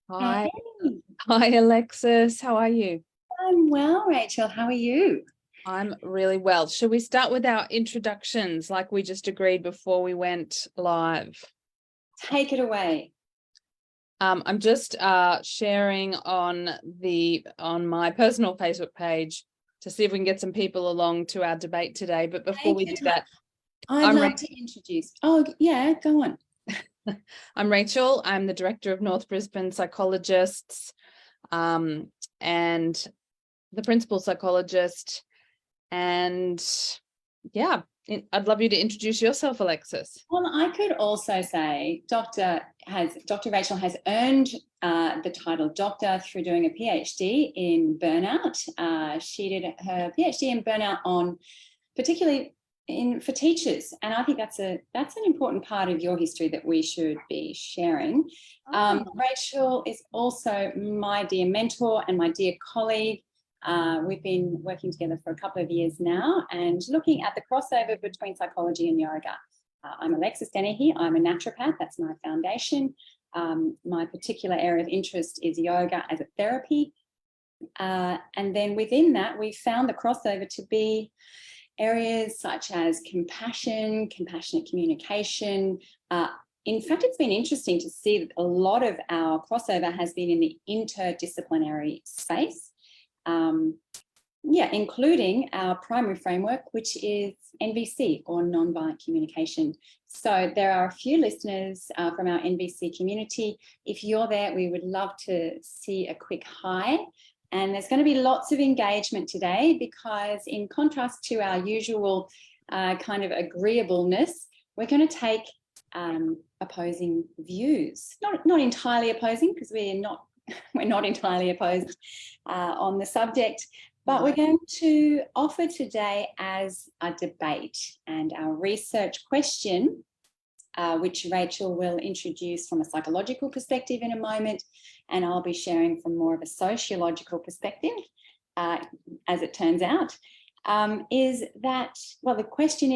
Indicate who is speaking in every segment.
Speaker 1: Hi,
Speaker 2: Hey,
Speaker 1: hi Alexis. How are you?
Speaker 2: I'm well, Rachel. How are you?
Speaker 1: I'm really well. Should we start with our introductions like we just agreed before we went live?
Speaker 2: Take it away.
Speaker 1: I'm just sharing on my personal Facebook page to see if we can get some people along to our debate today. But before
Speaker 2: Take
Speaker 1: we
Speaker 2: your
Speaker 1: do
Speaker 2: time.
Speaker 1: that,
Speaker 2: I'd
Speaker 1: I'm
Speaker 2: love to introduce. Oh, yeah, go on.
Speaker 1: I'm Rachel. I'm the director of North Brisbane Psychologists, and the principal psychologist. And yeah, I'd love you to introduce yourself, Alexis.
Speaker 2: Well, I could also say Dr. Rachel has earned the title doctor through doing a PhD in burnout. She did her PhD in burnout on particularly for teachers, and I think that's an important part of your history that we should be sharing. Rachel is also my dear mentor and my dear colleague. We've been working together for a couple of years now and looking at the crossover between psychology and yoga. I'm Alexis Dennehy. I'm a naturopath. That's my foundation. My particular area of interest is yoga as a therapy. And then within that, we found the crossover to be areas such as compassion, compassionate communication. In fact, it's been interesting to see that a lot of our crossover has been in the interdisciplinary space. Including our primary framework, which is NVC, or nonviolent communication. So there are a few listeners from our NVC community. If you're there, we would love to see a quick hi. And there's going to be lots of engagement today because, in contrast to our usual kind of agreeableness, we're going to take opposing views. Not entirely opposing, because we're not entirely opposed on the subject, but we're going to offer today as a debate. And our research question, which Rachel will introduce from a psychological perspective in a moment, and I'll be sharing from more of a sociological perspective, as it turns out, is that, well, the question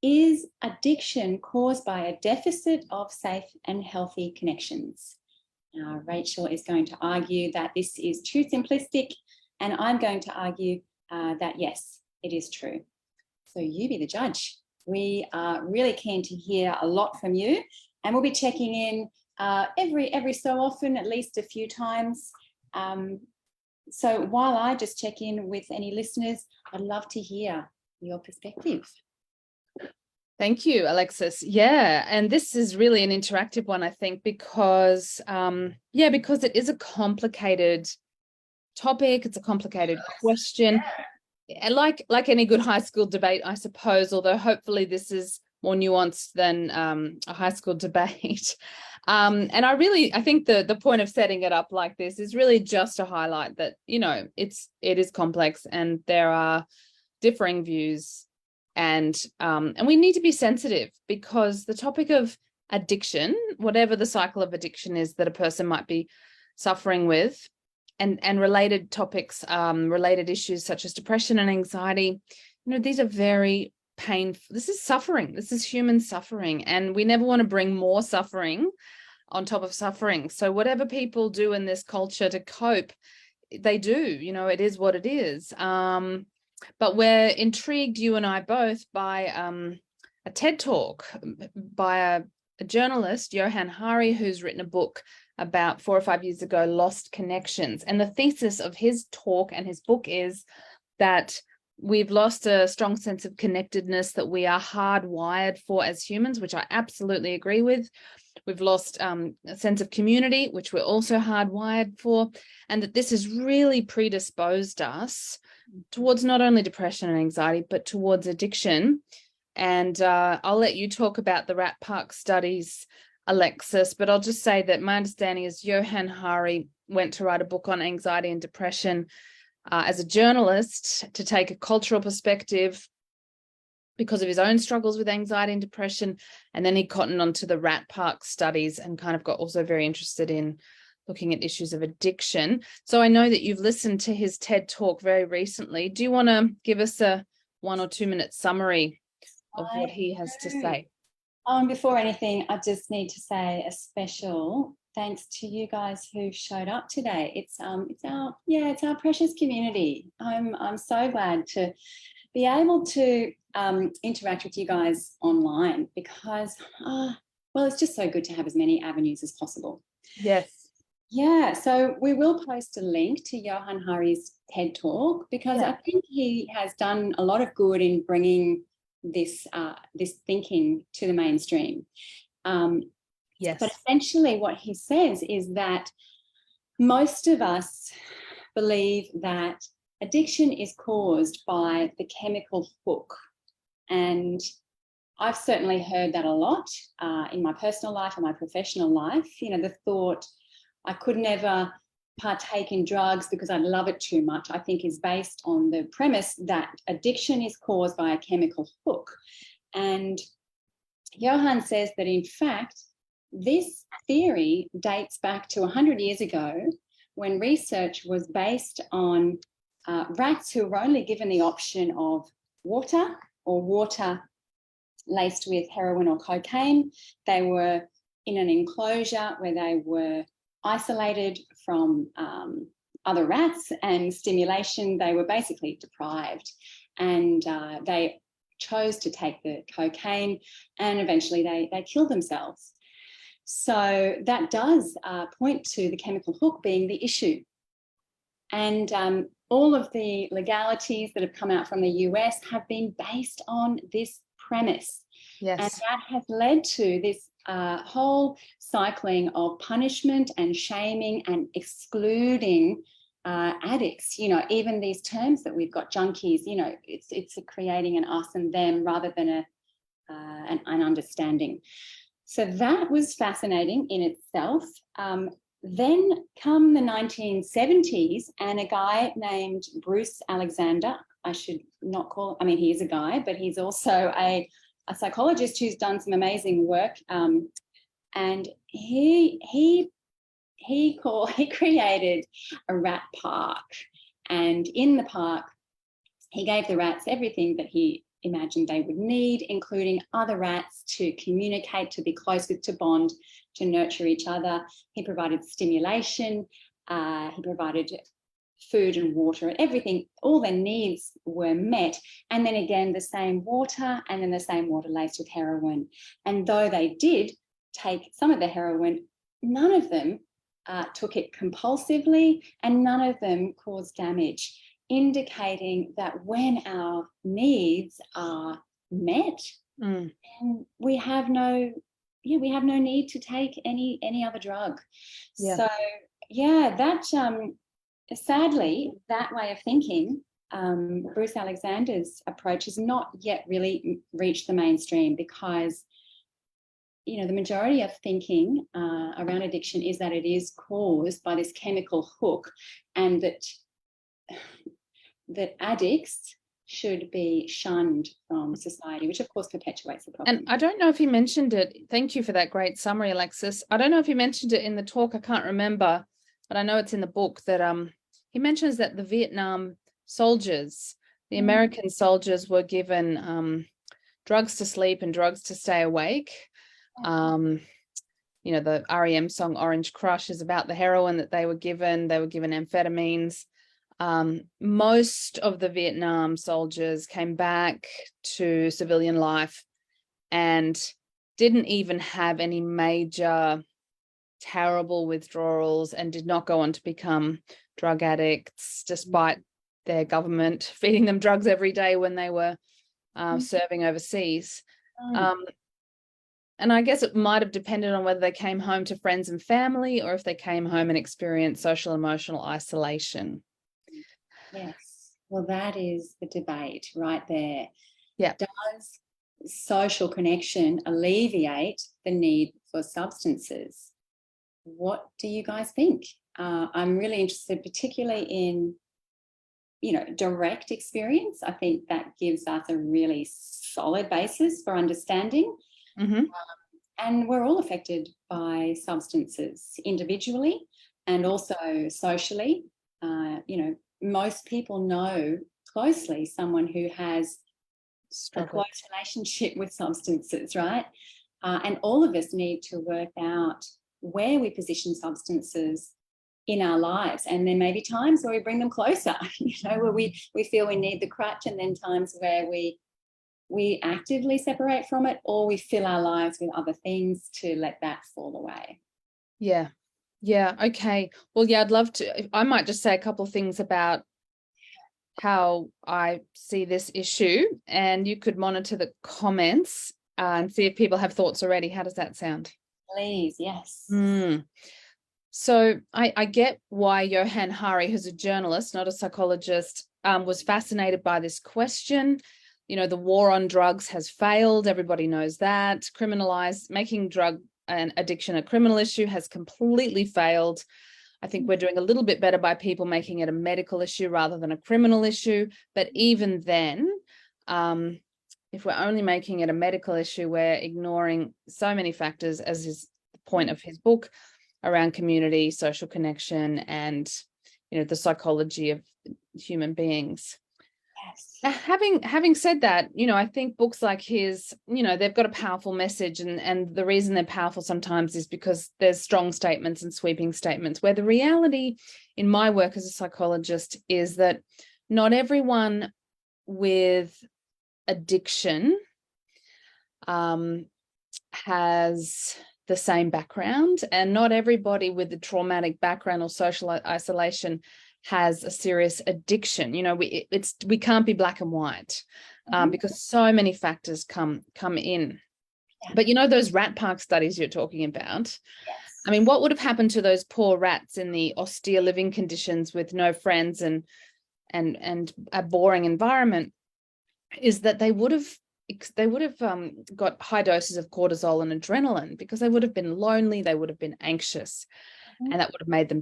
Speaker 2: is addiction caused by a deficit of safe and healthy connections? Rachel is going to argue that this is too simplistic, and I'm going to argue that yes, it is true. So you be the judge. We are really keen to hear a lot from you, and we'll be checking in every so often, at least a few times. So while I just check in with any listeners, I'd love to hear your perspective.
Speaker 1: Thank you, Alexis. Yeah, and this is really an interactive one, I think, because because it is a complicated topic. It's a complicated question. And like any good high school debate, I suppose, although hopefully this is more nuanced than a high school debate. And I think the point of setting it up like this is really just to highlight that, it is complex and there are differing views, and we need to be sensitive because the topic of addiction, whatever the cycle of addiction is that a person might be suffering with, and related topics, related issues such as depression and anxiety, these are very painful. This is suffering. This is human suffering, and we never want to bring more suffering on top of suffering. So whatever people do in this culture to cope, they do. It is what it is. But we're intrigued, you and I both, by a TED Talk by a journalist, Johann Hari, who's written a book about 4 or 5 years ago, Lost Connections. And the thesis of his talk and his book is that we've lost a strong sense of connectedness that we are hardwired for as humans, which I absolutely agree with. We've lost a sense of community, which we're also hardwired for, and that this has really predisposed us towards not only depression and anxiety, but towards addiction. And I'll let you talk about the Rat Park studies, Alexis, but I'll just say that my understanding is Johann Hari went to write a book on anxiety and depression as a journalist to take a cultural perspective because of his own struggles with anxiety and depression. And then he cottoned onto the Rat Park studies and kind of got also very interested in looking at issues of addiction. So I know that you've listened to his TED Talk very recently. Do you want to give us a 1 or 2 minute summary of what he has to say?
Speaker 2: Before anything, I just need to say a special thanks to you guys who showed up today. It's our precious community. I'm so glad to be able to interact with you guys online because well, it's just so good to have as many avenues as possible.
Speaker 1: Yes.
Speaker 2: Yeah, so we will post a link to Johann Hari's TED Talk because I think he has done a lot of good in bringing this thinking to the mainstream.
Speaker 1: Yes.
Speaker 2: But essentially what he says is that most of us believe that addiction is caused by the chemical hook. And I've certainly heard that a lot in my personal life and my professional life. You know, the thought I could never partake in drugs because I love it too much, I think is based on the premise that addiction is caused by a chemical hook. And Johann says that in fact, this theory dates back to 100 years ago when research was based on rats who were only given the option of water or water laced with heroin or cocaine. They were in an enclosure where they were isolated from other rats and stimulation. They were basically deprived, and they chose to take the cocaine, and eventually they killed themselves. So that does point to the chemical hook being the issue. And all of the legalities that have come out from the US have been based on this premise.
Speaker 1: Yes.
Speaker 2: And that has led to this whole cycling of punishment and shaming and excluding addicts. You know, even these terms that we've got, junkies, you know, it's creating an us and them rather than an understanding. So that was fascinating in itself. Then come the 1970s, and a guy named Bruce Alexander, I should not call, I mean, he is a guy, but he's also a psychologist who's done some amazing work. And he created a rat park. And in the park, he gave the rats everything that he imagined they would need, including other rats to communicate, to be close with, to bond, to nurture each other. He provided stimulation, he provided food and water, everything, all their needs were met. And then again, the same water, and then the same water laced with heroin. And though they did take some of the heroin, none of them took it compulsively, and none of them caused damage, indicating that when our needs are met, then we have no need to take any other drug.
Speaker 1: Yeah.
Speaker 2: So yeah, that sadly, that way of thinking, Bruce Alexander's approach has not yet really reached the mainstream because, you know, the majority of thinking around addiction is that it is caused by this chemical hook, and that addicts should be shunned from society, which of course perpetuates the problem.
Speaker 1: And I don't know if he mentioned it. Thank you for that great summary, Alexis. I don't know if he mentioned it in the talk. I can't remember, but I know it's in the book that he mentions that the Vietnam soldiers, the American soldiers, were given drugs to sleep and drugs to stay awake. You know, the REM song Orange Crush is about the heroin that they were given. They were given amphetamines. Most of the Vietnam soldiers came back to civilian life and didn't even have any major terrible withdrawals, and did not go on to become drug addicts, despite their government feeding them drugs every day when they were serving overseas. And I guess it might have depended on whether they came home to friends and family, or if they came home and experienced social emotional isolation.
Speaker 2: Yes, well, that is the debate right there.
Speaker 1: Yeah.
Speaker 2: Does social connection alleviate the need for substances? What do you guys think? I'm really interested, particularly in, you know, direct experience. I think that gives us a really solid basis for understanding. And we're all affected by substances individually and also socially. You know, most people know closely someone who has a close relationship with substances, right? And all of us need to work out where we position substances in our lives. And there may be times where we bring them closer, where we feel we need the crutch, and then times where we actively separate from it, or we fill our lives with other things to let that fall away.
Speaker 1: Yeah. Yeah. Okay. Well, yeah, I'd love to. I might just say a couple of things about how I see this issue, and you could monitor the comments and see if people have thoughts already. How does that sound?
Speaker 2: Please, yes.
Speaker 1: So I get why Johann Hari, who's a journalist, not a psychologist, was fascinated by this question. The war on drugs has failed. Everybody knows that. Making drug and addiction a criminal issue has completely failed. I think we're doing a little bit better by people making it a medical issue rather than a criminal issue. But even then, if we're only making it a medical issue, we're ignoring so many factors, as is the point of his book, around community, social connection, and the psychology of human beings.
Speaker 2: Yes.
Speaker 1: Having said that, I think books like his, they've got a powerful message, and the reason they're powerful sometimes is because there's strong statements and sweeping statements, where the reality in my work as a psychologist is that not everyone with addiction has the same background, and not everybody with the traumatic background or social isolation has a serious addiction. We can't be black and white, because so many factors come in.
Speaker 2: Yeah.
Speaker 1: But those rat park studies you're talking about,
Speaker 2: Yes.
Speaker 1: I mean, what would have happened to those poor rats in the austere living conditions with no friends and a boring environment is that they would have got high doses of cortisol and adrenaline, because they would have been lonely, they would have been anxious, and that would have made them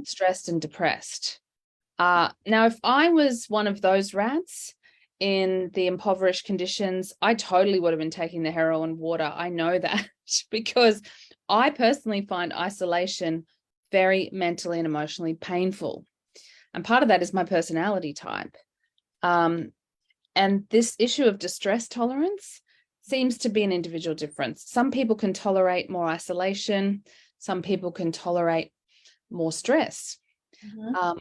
Speaker 1: stressed and depressed. Now, if I was one of those rats in the impoverished conditions, I totally would have been taking the heroin water. I know that because I personally find isolation very mentally and emotionally painful. And part of that is my personality type. And this issue of distress tolerance seems to be an individual difference. Some people can tolerate more isolation. Some people can tolerate more stress.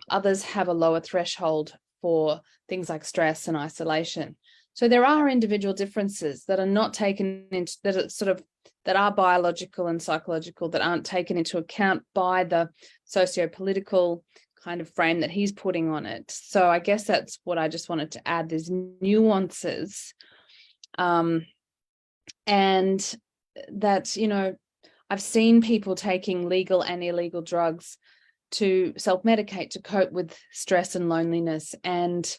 Speaker 1: Others have a lower threshold for things like stress and isolation. So there are individual differences that are not taken into, that are biological and psychological, that aren't taken into account by the socio-political kind of frame that he's putting on it. So I guess that's what I just wanted to add. There's nuances, and that, I've seen people taking legal and illegal drugs to self-medicate, to cope with stress and loneliness. And,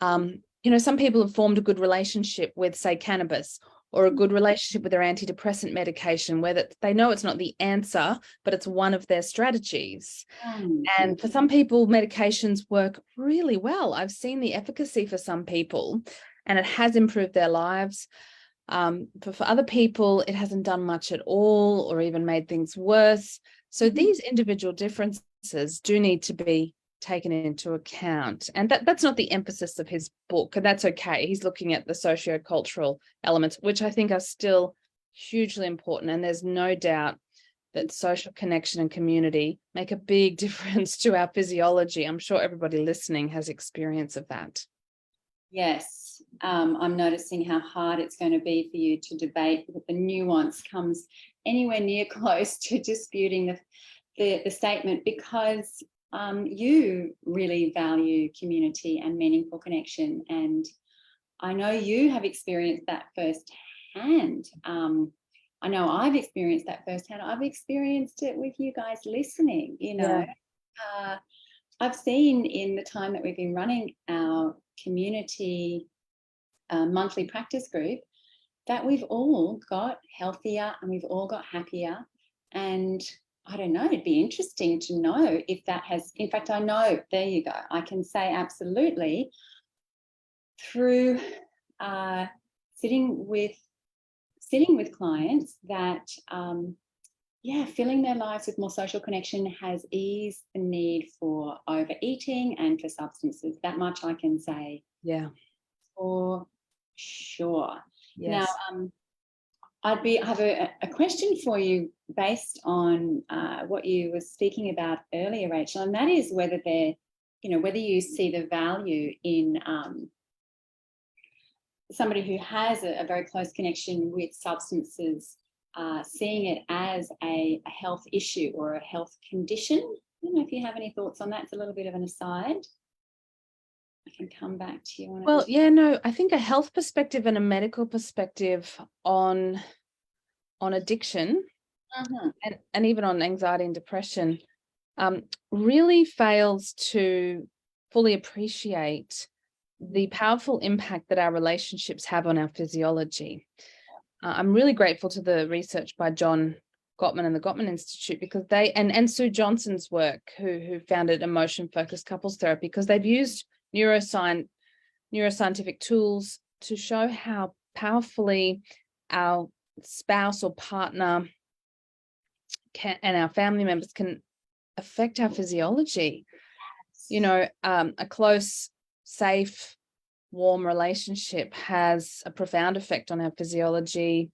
Speaker 1: some people have formed a good relationship with, say, cannabis, or a good relationship with their antidepressant medication, where they know it's not the answer, but it's one of their strategies. And for some people, medications work really well. I've seen the efficacy for some people, and it has improved their lives. But for other people, it hasn't done much at all, or even made things worse. So these individual differences do need to be taken into account. And that's not the emphasis of his book, and that's okay. He's looking at the socio-cultural elements, which I think are still hugely important. And there's no doubt that social connection and community make a big difference to our physiology. I'm sure everybody listening has experience of that.
Speaker 2: Yes, I'm noticing how hard it's going to be for you to debate that the nuance comes anywhere near close to disputing the statement, because you really value community and meaningful connection. And I know you have experienced that firsthand. I know I've experienced that firsthand. I've experienced it with you guys listening,
Speaker 1: Yeah.
Speaker 2: I've seen in the time that we've been running our community monthly practice group that we've all got healthier and we've all got happier. And I don't know, it'd be interesting to know if that has, in fact, I know, there you go. I can say absolutely through sitting with clients that, filling their lives with more social connection has eased the need for overeating and for substances. That much I can say.
Speaker 1: Yeah.
Speaker 2: For sure.
Speaker 1: Yes.
Speaker 2: Now, I have a question for you based on what you were speaking about earlier, Rachel, and that is whether whether you see the value in somebody who has a very close connection with substances, seeing it as a health issue or a health condition. I don't know if you have any thoughts on that. It's a little bit of an aside. I can come back to you on it.
Speaker 1: Well, yeah, no, I think a health perspective and a medical perspective on addiction and even on anxiety and depression really fails to fully appreciate the powerful impact that our relationships have on our physiology. I'm really grateful to the research by John Gottman and the Gottman Institute, because they and Sue Johnson's work, who founded emotion-focused couples therapy, because they've used neuroscientific tools to show how powerfully our spouse or partner and our family members can affect our physiology. You know, a close, safe, warm relationship has a profound effect on our physiology.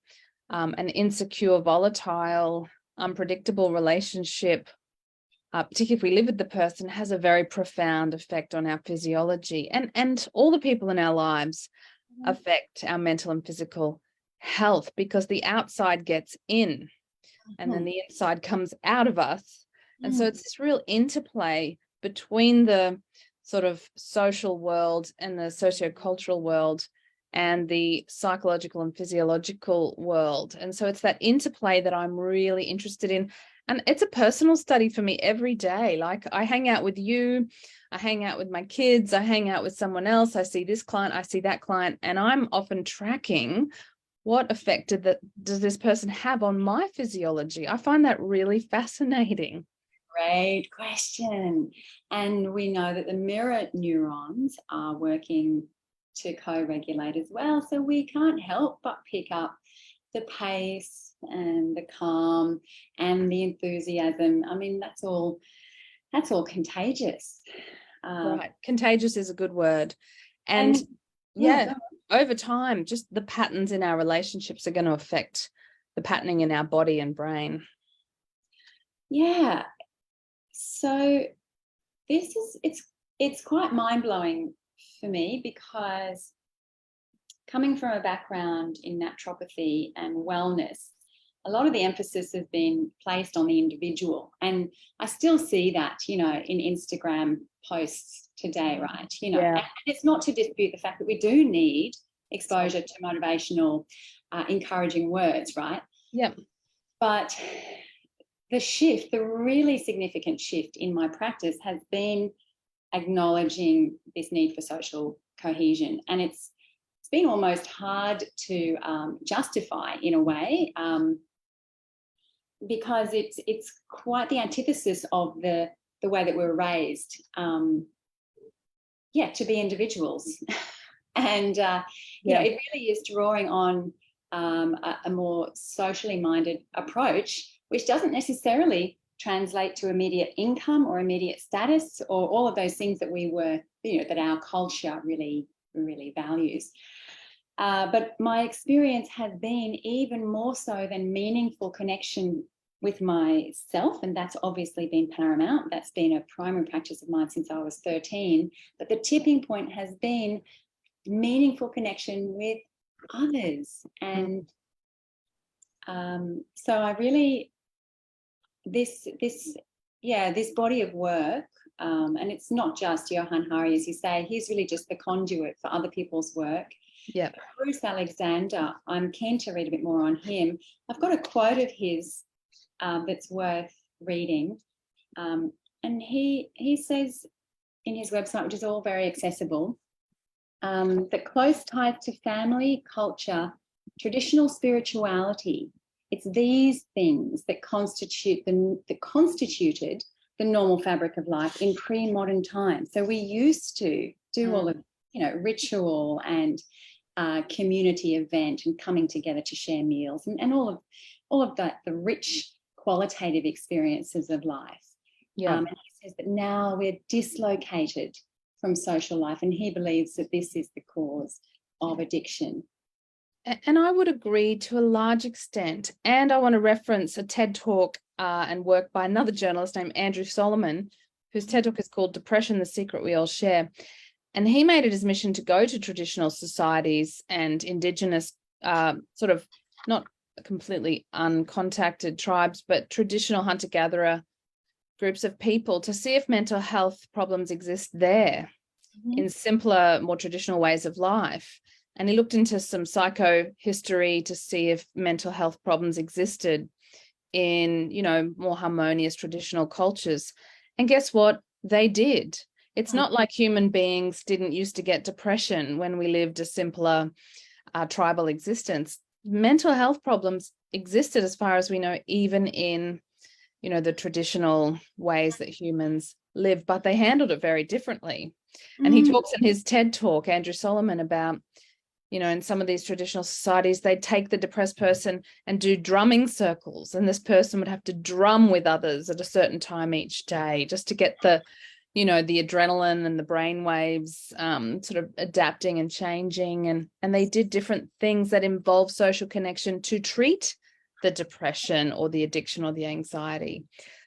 Speaker 1: An insecure, volatile, unpredictable relationship, particularly if we live with the person, has a very profound effect on our physiology. And all the people in our lives affect our mental and physical health, because the outside gets in and then the inside comes out of us. And so it's this real interplay between the sort of social world and the sociocultural world and the psychological and physiological world. And so it's that interplay that I'm really interested in. And it's a personal study for me every day. Like, I hang out with you, I hang out with my kids, I hang out with someone else, I see this client, I see that client, and I'm often tracking what effect does this person have on my physiology. I find that really fascinating.
Speaker 2: Great question. And we know that the mirror neurons are working to co-regulate as well. So we can't help but pick up the pace and the calm and the enthusiasm. I mean, that's all contagious.
Speaker 1: Right. Contagious is a good word. And over time, just the patterns in our relationships are going to affect the patterning in our body and brain.
Speaker 2: Yeah. So it's quite mind-blowing for me, because coming from a background in naturopathy and wellness, a lot of the emphasis has been placed on the individual. And I still see that, in Instagram posts today, right? And it's not to dispute the fact that we do need exposure to motivational, encouraging words, right?
Speaker 1: Yep.
Speaker 2: But the really significant shift in my practice has been acknowledging this need for social cohesion. And it's been almost hard to justify in a way, because it's quite the antithesis of the way that we were raised, to be individuals. And, it really is drawing on a more socially minded approach, which doesn't necessarily translate to immediate income or immediate status or all of those things that we were, that our culture really, really values. But my experience has been even more so than meaningful connection with myself, and that's obviously been paramount. That's been a primary practice of mine since I was 13. But the tipping point has been meaningful connection with others. And so I really, this body of work, and it's not just Johann Hari, as you say, he's really just the conduit for other people's work.
Speaker 1: Yeah.
Speaker 2: Bruce Alexander, I'm keen to read a bit more on him. I've got a quote of his that's worth reading. And he says in his website, which is all very accessible, that close ties to family, culture, traditional spirituality, it's these things that constituted the normal fabric of life in pre-modern times. So we used to do all of, ritual and community event and coming together to share meals and all of that, the rich qualitative experiences of life. And he says that now we're dislocated from social life, and he believes that this is the cause of addiction.
Speaker 1: And I would agree to a large extent. And I want to reference a TED Talk and work by another journalist named Andrew Solomon, whose TED Talk is called Depression, the Secret We All Share. And he made it his mission to go to traditional societies and indigenous, sort of not completely uncontacted tribes, but traditional hunter-gatherer groups of people to see if mental health problems exist there in simpler, more traditional ways of life. And he looked into some psychohistory to see if mental health problems existed in, more harmonious traditional cultures. And guess what? They did. It's not like human beings didn't used to get depression when we lived a simpler tribal existence. Mental health problems existed, as far as we know, even in, the traditional ways that humans live, but they handled it very differently. And he talks in his TED Talk, Andrew Solomon, about, in some of these traditional societies, they'd take the depressed person and do drumming circles. And this person would have to drum with others at a certain time each day just to get the adrenaline and the brain waves sort of adapting and changing. And they did different things that involve social connection to treat the depression or the addiction or the anxiety.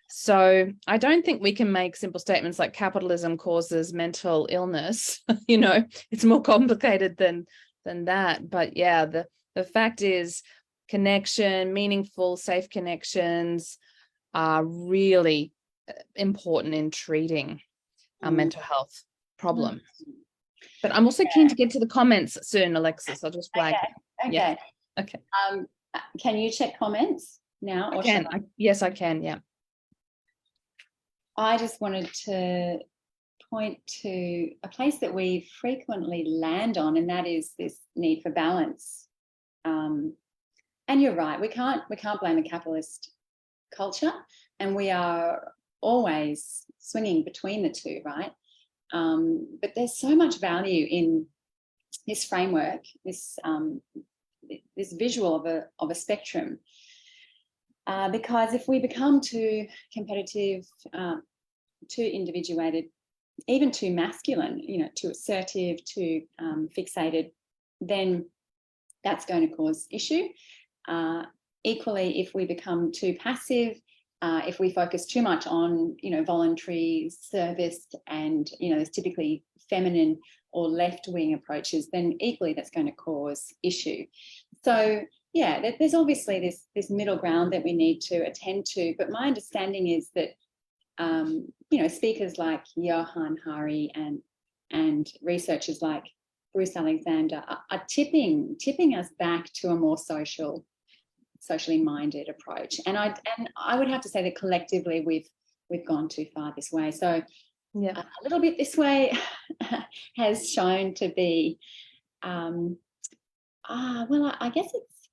Speaker 1: So I don't think we can make simple statements like capitalism causes mental illness. It's more complicated than that. But yeah, the fact is connection, meaningful, safe connections are really important in treating our mental health problem. But I'm also keen to get to the comments soon, Alexis. I'll just flag it.
Speaker 2: Okay.
Speaker 1: Yeah. Okay.
Speaker 2: Can you check comments now?
Speaker 1: Or yes, I can. Yeah.
Speaker 2: I just wanted to point to a place that we frequently land on, and that is this need for balance. And you're right, we can't blame a capitalist culture, and we are always swinging between the two, right? But there's so much value in this framework, this visual of a spectrum, because if we become too competitive, too individuated, even too masculine, too assertive, too fixated, then that's going to cause issue. Equally, if we become too passive, if we focus too much on, voluntary service and, there's typically feminine or left-wing approaches, then equally that's going to cause issue. So, yeah, there's obviously this middle ground that we need to attend to. But my understanding is that, speakers like Johan Hari and researchers like Bruce Alexander are tipping us back to a more socially minded approach. And I would have to say that collectively we've gone too far this way. So yeah, a little bit this way has shown to be, well, I guess it's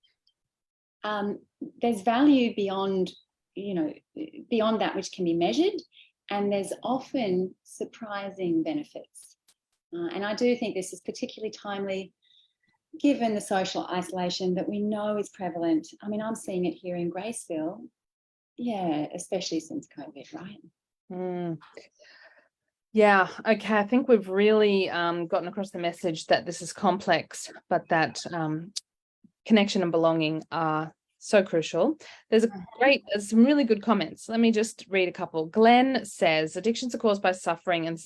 Speaker 2: there's value beyond that which can be measured, and there's often surprising benefits. And I do think this is particularly timely given the social isolation that we know is prevalent. I mean, I'm seeing it here in Graceville, yeah, especially since COVID, right?
Speaker 1: Yeah, okay. I think we've really gotten across the message that this is complex, but that connection and belonging are so crucial. There's some really good comments. Let me just read a couple. Glenn says, addictions are caused by suffering and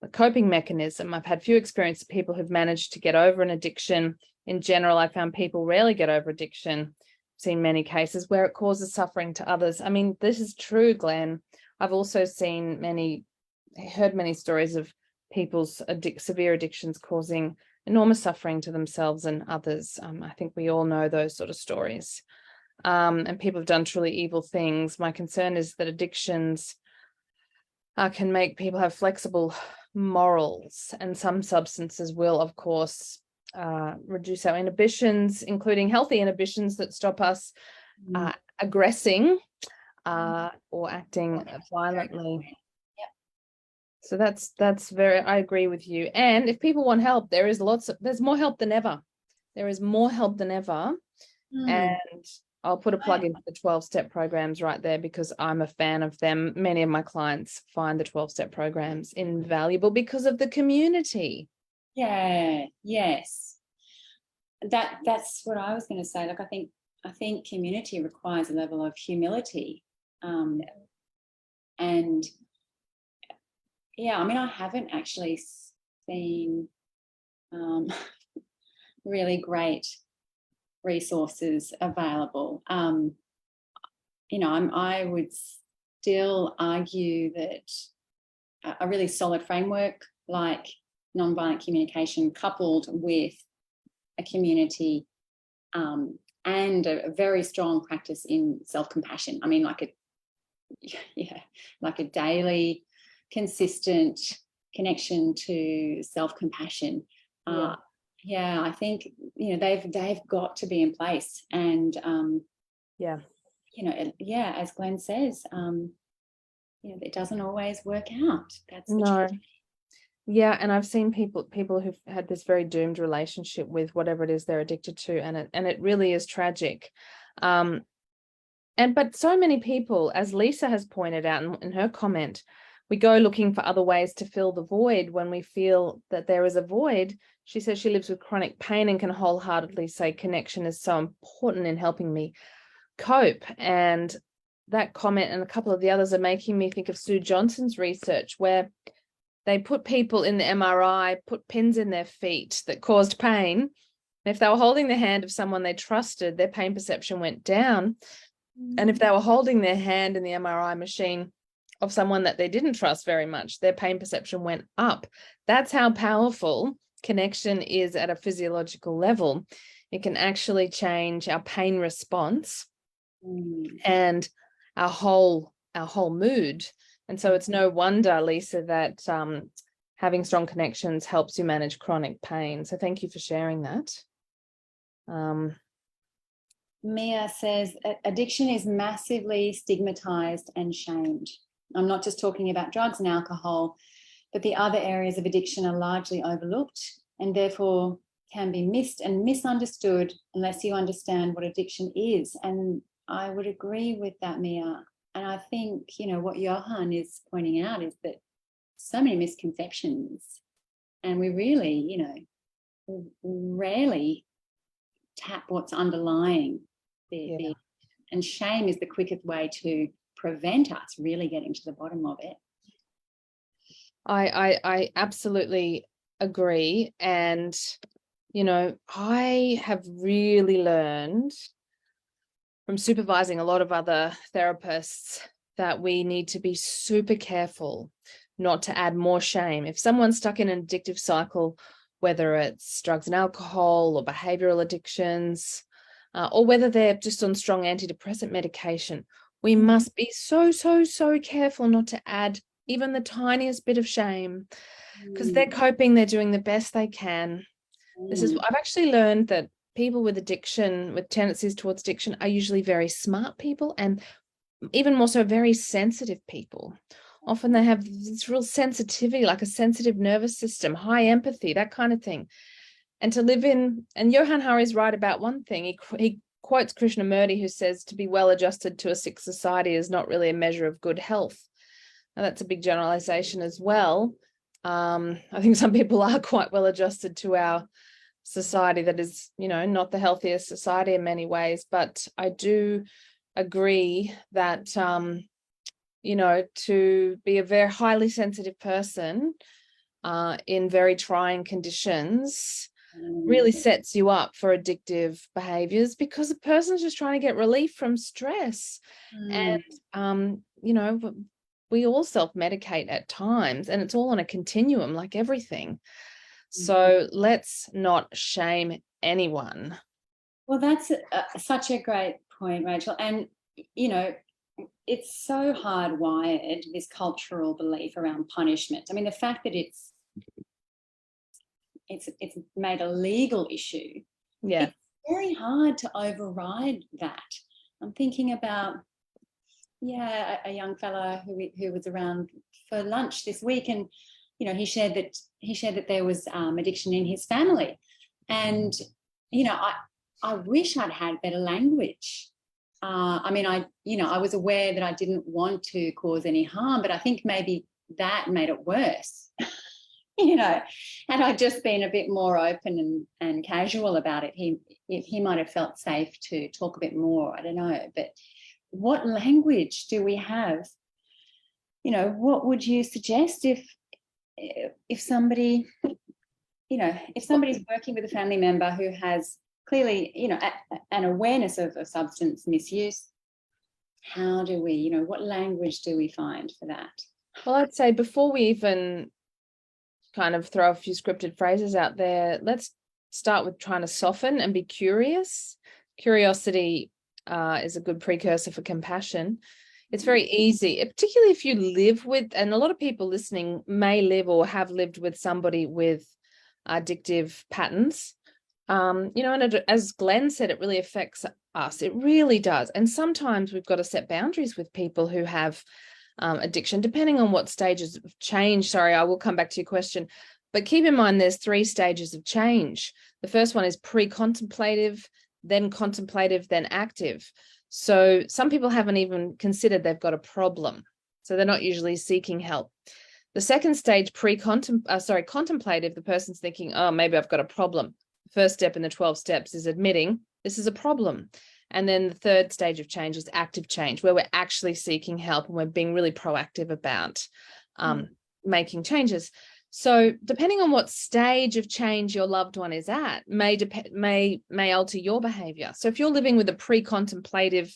Speaker 1: a coping mechanism. I've had few experiences of people who've managed to get over an addiction. In general, I found people rarely get over addiction. I've seen many cases where it causes suffering to others. I mean, this is true, Glenn. I've also heard many stories of people's severe addictions causing enormous suffering to themselves and others. I think we all know those sort of stories. And people have done truly evil things. My concern is that addictions can make people have flexible morals, and some substances will, of course, reduce our inhibitions, including healthy inhibitions that stop us aggressing or acting violently. So that's I agree with you. And if people want help, there's more help than ever. There is more help than ever. And I'll put a plug into the 12-step programs right there because I'm a fan of them. Many of my clients find the 12-step programs invaluable because of the community.
Speaker 2: Yeah, yes. that's what I was going to say. Like, I think community requires a level of humility, and yeah, I mean, I haven't actually seen really great resources available. I would still argue that a really solid framework like nonviolent communication, coupled with a community and a very strong practice in self-compassion. I mean, like a daily, consistent connection to self-compassion. I think they've got to be in place, and as Glenn says, it doesn't always work out. That's the truth.
Speaker 1: Yeah, and I've seen people who've had this very doomed relationship with whatever it is they're addicted to, and it really is tragic. But so many people, as Lisa has pointed out in her comment, we go looking for other ways to fill the void when we feel that there is a void. She says she lives with chronic pain and can wholeheartedly say connection is so important in helping me cope. And that comment and a couple of the others are making me think of Sue Johnson's research, where they put people in the MRI, put pins in their feet that caused pain. And if they were holding the hand of someone they trusted, their pain perception went down. And if they were holding their hand in the MRI machine of someone that they didn't trust very much, their pain perception went up. That's how powerful connection is at a physiological level. It can actually change our pain response and our whole mood. And so it's no wonder, Lisa, that having strong connections helps you manage chronic pain. So thank you for sharing that.
Speaker 2: Mia says addiction is massively stigmatized and shamed. I'm not just talking about drugs and alcohol, but the other areas of addiction are largely overlooked and therefore can be missed and misunderstood unless you understand what addiction is. And I would agree with that, Mia. And I think, what Johan is pointing out is that so many misconceptions, and we really, rarely tap what's underlying the and shame is the quickest way to prevent us really getting to the bottom of it.
Speaker 1: I absolutely agree. And, I have really learned from supervising a lot of other therapists that we need to be super careful not to add more shame. If someone's stuck in an addictive cycle, whether it's drugs and alcohol or behavioral addictions, or whether they're just on strong antidepressant medication, we must be so, so, so careful not to add even the tiniest bit of shame, because they're coping, they're doing the best they can. I've actually learned that people with addiction, with tendencies towards addiction, are usually very smart people, and even more so very sensitive people. Often they have this real sensitivity, like a sensitive nervous system, high empathy, that kind of thing. And to live in, and Johan Hari's right about one thing. He quotes Krishnamurti, who says to be well adjusted to a sick society is not really a measure of good health. And that's a big generalization as well. I think some people are quite well adjusted to our society that is, not the healthiest society in many ways. But I do agree that, to be a very highly sensitive person in very trying conditions really sets you up for addictive behaviors, because the person's just trying to get relief from stress. And, we all self-medicate at times, and it's all on a continuum, like everything. So let's not shame anyone.
Speaker 2: Well, that's such a great point, Rachel. And, it's so hardwired, this cultural belief around punishment. I mean, the fact that it's made a legal issue. It's very hard to override that. I'm thinking about, a young fella who was around for lunch this week, and he shared that there was addiction in his family, and I wish I'd had better language. I was aware that I didn't want to cause any harm, but I think maybe that made it worse. had I just been a bit more open and casual about it, he might have felt safe to talk a bit more. I don't know. But what language do we have? What would you suggest if somebody, if somebody's working with a family member who has clearly, an awareness of substance misuse? How do we, what language do we find for that?
Speaker 1: Well, I'd say before we even kind of throw a few scripted phrases out there, let's start with trying to soften and be curious. Curiosity is a good precursor for compassion. It's very easy, particularly if you live with, and a lot of people listening may live or have lived with somebody with addictive patterns. And as Glenn said, it really affects us. It really does. And sometimes we've got to set boundaries with people who have addiction, depending on what stages of change. Sorry, I will come back to your question. But keep in mind, there's 3 stages of change. The first one is pre-contemplative, then contemplative, then active. So some people haven't even considered they've got a problem. So they're not usually seeking help. The second stage, contemplative, the person's thinking, oh, maybe I've got a problem. The first step in the 12 steps is admitting this is a problem. And then the third stage of change is active change, where we're actually seeking help and we're being really proactive about making changes. So depending on what stage of change your loved one is at may alter your behavior. So if you're living with a pre-contemplative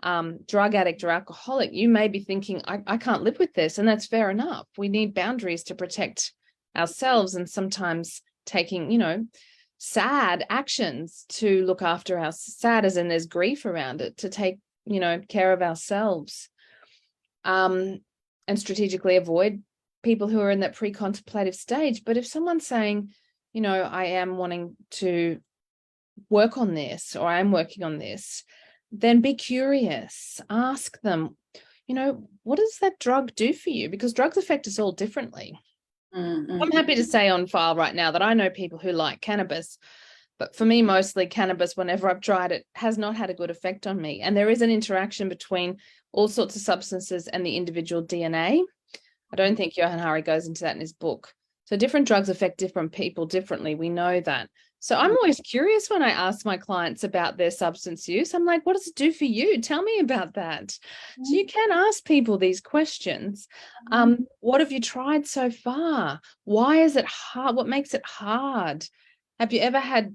Speaker 1: drug addict or alcoholic, you may be thinking, I can't live with this. And that's fair enough. We need boundaries to protect ourselves, and sometimes taking, sad actions to look after our sad, as in there's grief around it, to take, care of ourselves, and strategically avoid people who are in that pre-contemplative stage. But if someone's saying, I am wanting to work on this, or I am working on this, then be curious. Ask them, what does that drug do for you? Because drugs affect us all differently.
Speaker 2: Mm-hmm.
Speaker 1: I'm happy to say on file right now that I know people who like cannabis, but for me, mostly cannabis, whenever I've tried it, has not had a good effect on me. And there is an interaction between all sorts of substances and the individual DNA. I don't think Johan Hari goes into that in his book. So different drugs affect different people differently. We know that. So I'm always curious when I ask my clients about their substance use. I'm like, what does it do for you? Tell me about that. So you can ask people these questions. What have you tried so far? Why is it hard? What makes it hard? Have you ever had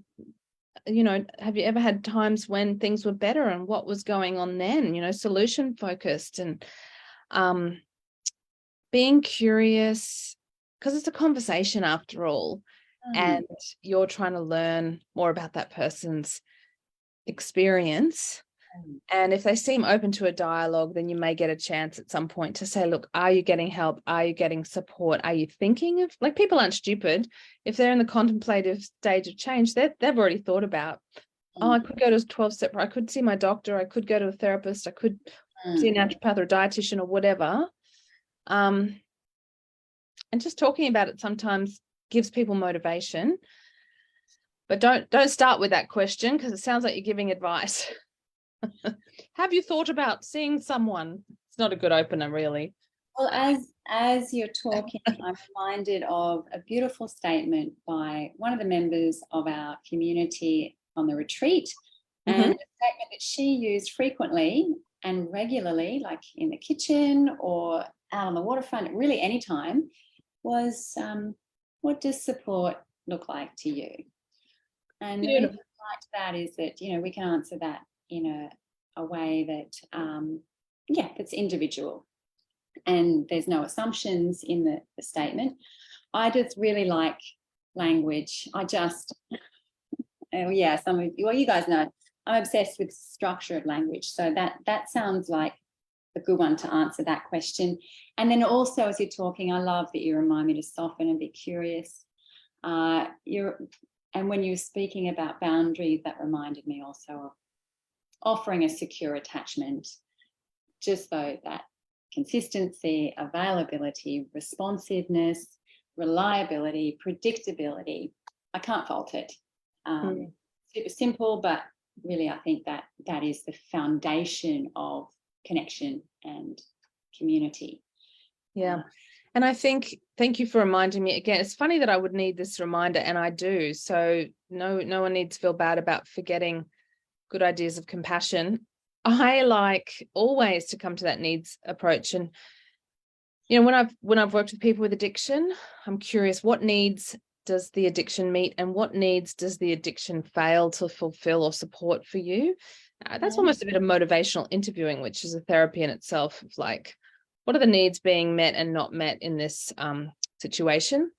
Speaker 1: times when things were better, and what was going on then? Solution focused, and being curious, because it's a conversation after all. And you're trying to learn more about that person's experience. And if they seem open to a dialogue, then you may get a chance at some point to say, look, are you getting help? Are you getting support? Are you thinking of, like, people aren't stupid. If they're in the contemplative stage of change, they've already thought about, I could go to a 12-step, I could see my doctor, I could go to a therapist, I could see a naturopath or a dietitian or whatever. And just talking about it sometimes gives people motivation. But don't start with that question, because it sounds like you're giving advice. Have you thought about seeing someone? It's not a good opener, really.
Speaker 2: Well, as you're talking, I'm reminded of a beautiful statement by one of the members of our community on the retreat, and a statement that she used frequently and regularly, like in the kitchen or out on the waterfront, really anytime, was, what does support look like to you? And the reason I liked that is that, we can answer that in a way that, that's individual. And there's no assumptions in the statement. I just really like language. You guys know, I'm obsessed with structured language. So that sounds like a good one to answer that question. And then also, as you're talking, I love that you remind me to soften and be curious. And when you were speaking about boundaries, that reminded me also of offering a secure attachment, just so that consistency, availability, responsiveness, reliability, predictability, I can't fault it. Super simple, but really I think that is the foundation of connection and community.
Speaker 1: Yeah. And I think, thank you for reminding me again. It's funny that I would need this reminder, and I do. So no one needs to feel bad about forgetting good ideas of compassion. I like always to come to that needs approach. And when I've worked with people with addiction, I'm curious, what needs does the addiction meet, and what needs does the addiction fail to fulfill or support for you? That's almost a bit of motivational interviewing, which is a therapy in itself, of like, what are the needs being met and not met in this situation?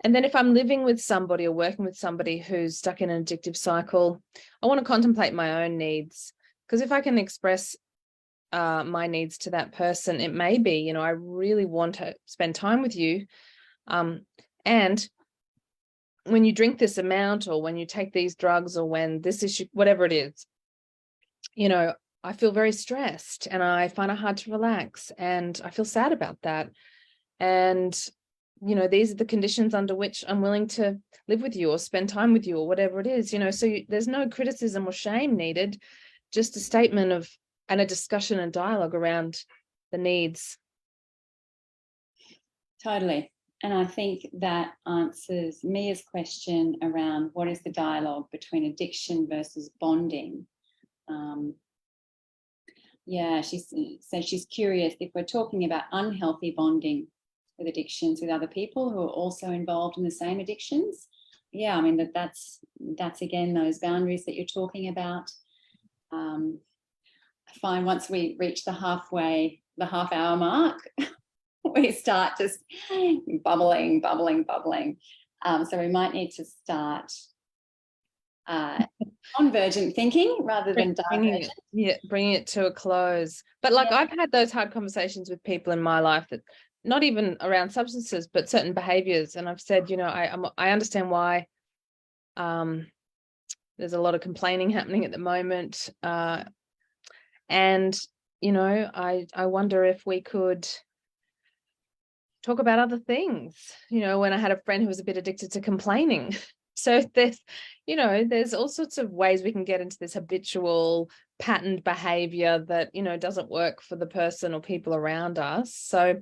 Speaker 1: And then if I'm living with somebody or working with somebody who's stuck in an addictive cycle, I want to contemplate my own needs, because if I can express my needs to that person, it may be, I really want to spend time with you. And when you drink this amount, or when you take these drugs, or when this issue, whatever it is, I feel very stressed and I find it hard to relax, and I feel sad about that. And, these are the conditions under which I'm willing to live with you or spend time with you or whatever it is, so there's no criticism or shame needed, just a statement of, and a discussion and dialogue around the needs.
Speaker 2: Totally. And I think that answers Mia's question around what is the dialogue between addiction versus bonding. She's curious if we're talking about unhealthy bonding with addictions with other people who are also involved in the same addictions. Yeah, I mean, that's again those boundaries that you're talking about. I find once we reach the half hour mark, we start just bubbling. So we might need to start convergent thinking rather than divergent.
Speaker 1: Bringing it to a close. But I've had those hard conversations with people in my life, that not even around substances, but certain behaviors. And I've said, I understand why there's a lot of complaining happening at the moment. And, I wonder if we could talk about other things. When I had a friend who was a bit addicted to complaining. So there's all sorts of ways we can get into this habitual patterned behavior that, doesn't work for the person or people around us. So,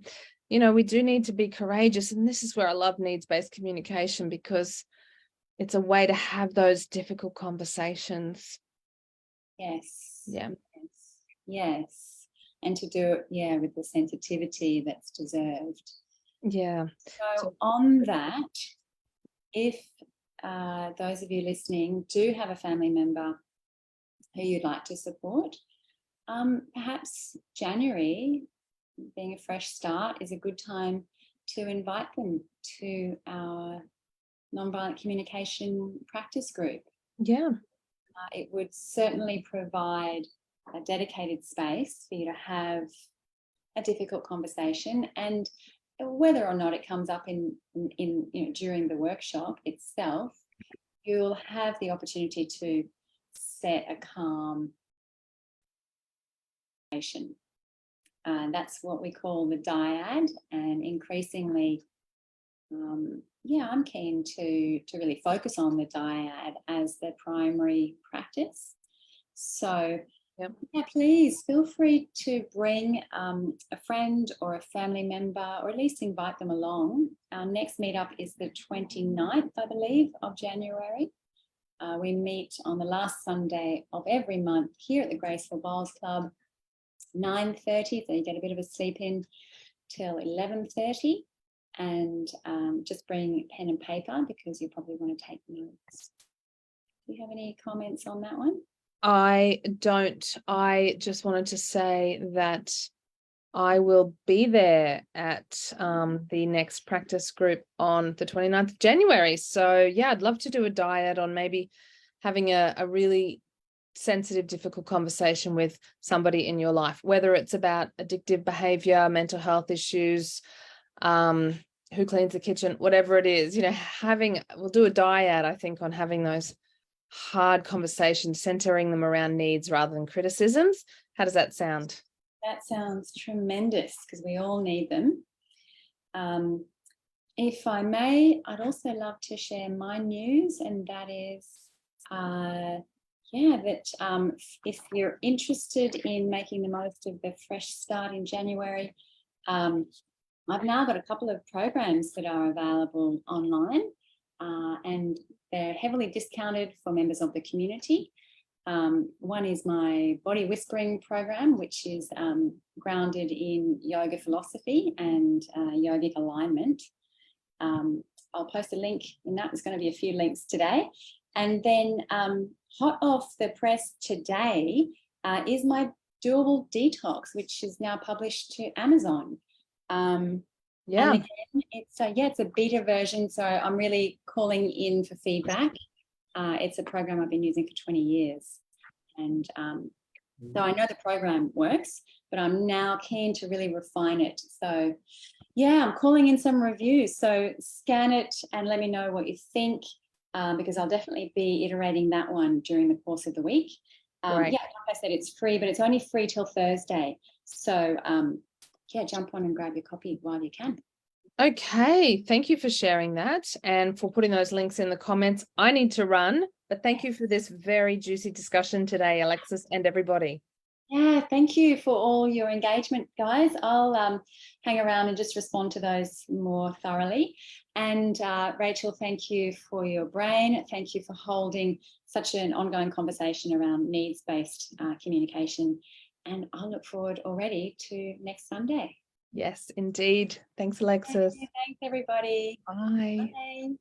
Speaker 1: we do need to be courageous. And this is where I love needs-based communication, because it's a way to have those difficult conversations.
Speaker 2: Yes.
Speaker 1: Yeah.
Speaker 2: Yes. And to do it, with the sensitivity that's deserved.
Speaker 1: Yeah.
Speaker 2: So on that, if those of you listening do have a family member who you'd like to support, perhaps January, being a fresh start, is a good time to invite them to our nonviolent communication practice group.
Speaker 1: Yeah.
Speaker 2: It would certainly provide a dedicated space for you to have a difficult conversation, and whether or not it comes up in during the workshop itself, you'll have the opportunity to set a calm conversation. That's what we call the dyad, and increasingly, I'm keen to really focus on the dyad as the primary practice. So please feel free to bring a friend or a family member, or at least invite them along. Our next meetup is the 29th, I believe, of January. We meet on the last Sunday of every month here at the Graceful Bowls Club, 9:30, so you get a bit of a sleep in till 11:30, and just bring pen and paper, because you probably want to take notes. Do you have any comments on that one?
Speaker 1: I don't. I just wanted to say that I will be there at the next practice group on the 29th of January. So I'd love to do a dyad on maybe having a really sensitive, difficult conversation with somebody in your life, whether it's about addictive behavior, mental health issues, who cleans the kitchen, whatever it is, we'll do a dyad, I think, on having those hard conversations, centering them around needs rather than criticisms. How does that sound?
Speaker 2: That sounds tremendous, because we all need them. If I may, I'd also love to share my news, and that is if you're interested in making the most of the fresh start in January, I've now got a couple of programs that are available online, and they're heavily discounted for members of the community. One is my body whispering program, which is grounded in yoga philosophy and yogic alignment. I'll post a link in that. There's going to be a few links today. And then hot off the press today is my doable detox, which is now published to Amazon. And again, it's a beta version, so I'm really calling in for feedback. It's a program I've been using for 20 years. And so I know the program works, but I'm now keen to really refine it. So yeah, I'm calling in some reviews. So scan it and let me know what you think, because I'll definitely be iterating that one during the course of the week. Yeah, like I said, it's free, but it's only free till Thursday. So yeah, jump on and grab your copy while you can.
Speaker 1: Okay, thank you for sharing that and for putting those links in the comments. I need to run, but thank you for this very juicy discussion today, Alexis, and everybody.
Speaker 2: Yeah, thank you for all your engagement, guys. I'll hang around and just respond to those more thoroughly. And Rachel, thank you for your brain. Thank you for holding such an ongoing conversation around needs-based communication. And I'll look forward already to next Sunday.
Speaker 1: Yes, indeed. Thanks, Alexis.
Speaker 2: Thanks, everybody.
Speaker 1: Bye.
Speaker 2: Bye.